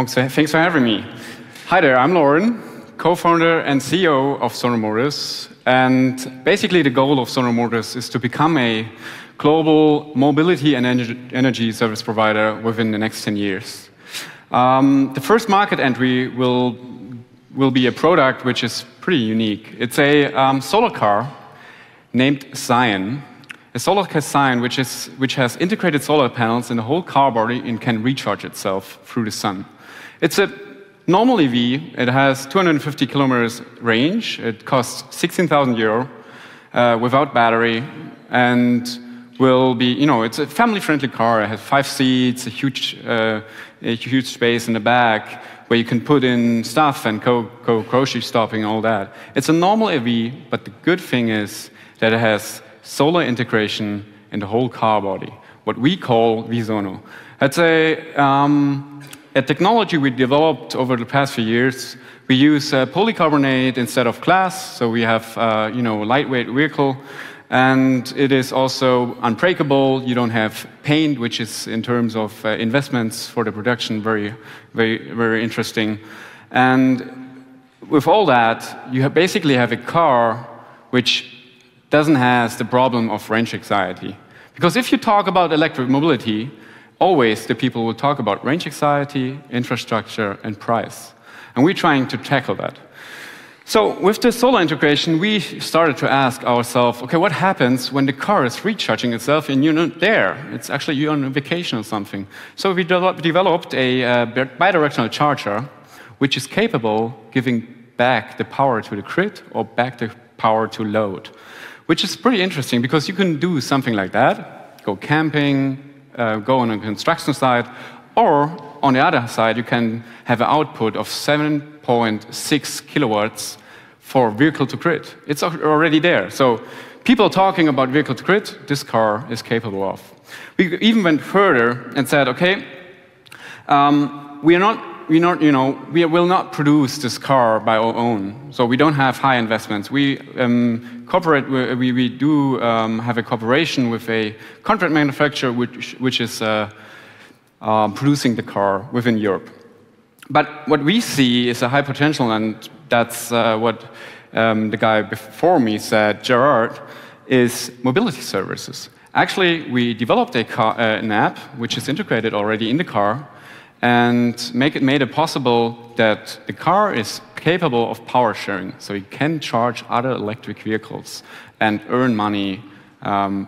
Thanks for having me. Hi there, I'm Laurin, co-founder and CEO of Sono Motors. And basically the goal of Sono Motors is to become a global mobility and energy service provider within the next 10 years. The first market entry will be a product which is pretty unique. It's a solar car named Sion. A solar car Sion which has integrated solar panels in the whole car body and can recharge itself through the sun. It's a normal EV. It has 250 kilometers range. It costs 16,000 euro without battery, and will be, it's a family-friendly car. It has 5 seats, a huge space in the back where you can put in stuff and go grocery shopping and all that. It's a normal EV, but the good thing is that it has solar integration in the whole car body, what we call viSono. It's a technology we developed over the past few years. We use polycarbonate instead of glass, so we have a lightweight vehicle, and it is also unbreakable. You don't have paint, which is in terms of investments for the production very, very, very interesting. And with all that, you basically have a car which doesn't have the problem of range anxiety. Because if you talk about electric mobility, always the people will talk about range anxiety, infrastructure, and price. And we're trying to tackle that. So with the solar integration, we started to ask ourselves, okay, what happens when the car is recharging itself and you're not there? It's actually you're on a vacation or something. So we developed a bidirectional charger, which is capable of giving back the power to the grid or back the power to load, which is pretty interesting because you can do something like that, go camping, go on a construction site, or on the other side, you can have an output of 7.6 kilowatts for vehicle to grid. It's already there. So people talking about vehicle to grid, this car is capable of. We even went further and said, okay, we will not produce this car by our own. So we don't have high investments. We do have a cooperation with a contract manufacturer which is producing the car within Europe. But what we see is a high potential, and that's what the guy before me said, Gerard, is mobility services. Actually, we developed an app which is integrated already in the car, and made it possible that the car is capable of power sharing, so you can charge other electric vehicles and earn money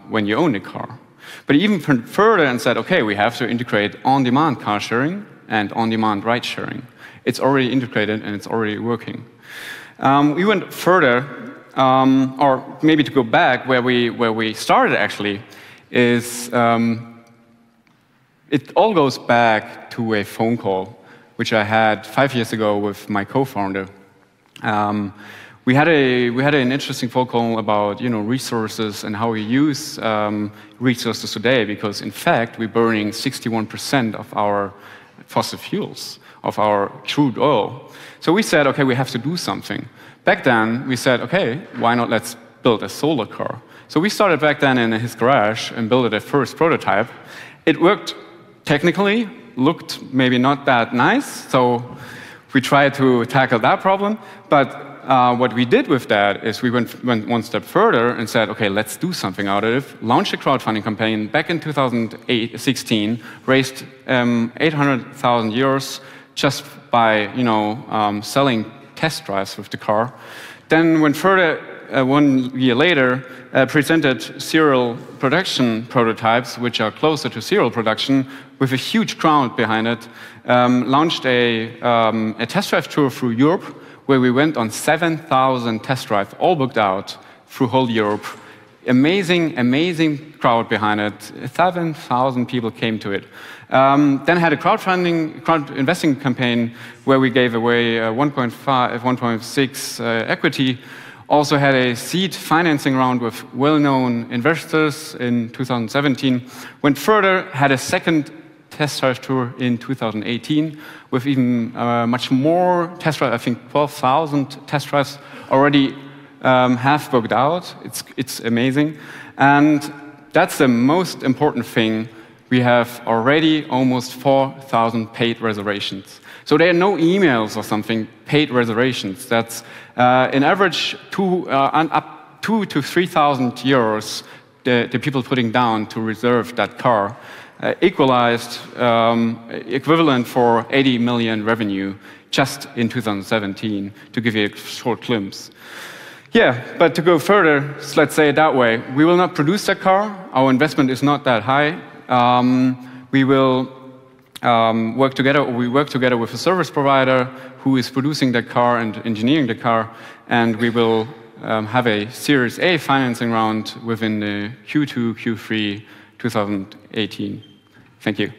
when you own the car. But even further and said, okay, we have to integrate on-demand car sharing and on-demand ride sharing. It's already integrated and it's already working. We went further, or maybe to go back where we started actually, is it all goes back to a phone call, which I had 5 years ago with my co-founder. We had an interesting phone call about resources and how we use resources today, because in fact we're burning 61% of our fossil fuels, of our crude oil. So we said, okay, we have to do something. Back then we said, okay, why not let's build a solar car? So we started back then in his garage and built a first prototype. It worked. Technically, looked maybe not that nice, so we tried to tackle that problem. But what we did with that is we went one step further and said, okay, let's do something out of it. Launched a crowdfunding campaign back in 2016, raised 800,000 euros just by selling test drives with the car. Then went further. 1 year later, presented serial production prototypes, which are closer to serial production, with a huge crowd behind it. Launched a test drive tour through Europe, where we went on 7,000 test drives, all booked out through whole Europe. Amazing, amazing crowd behind it. 7,000 people came to it. Then had a crowd investing campaign where we gave away 1.6 equity. Also had a seed financing round with well-known investors in 2017. Went further, had a second test drive tour in 2018 with even much more test drives. I think 12,000 test drives already have booked out. It's amazing. And that's the most important thing we have already almost 4,000 paid reservations. So there are no emails or something, paid reservations. That's in average up 2,000 to 3,000 euros the people putting down to reserve that car, equalized equivalent for 80 million revenue just in 2017, to give you a short glimpse. Yeah, but to go further, let's say it that way, we will not produce that car. Our investment is not that high. We will work together, or we work together with a service provider who is producing that car and engineering the car, and we will have a Series A financing round within the Q2, Q3 2018. Thank you.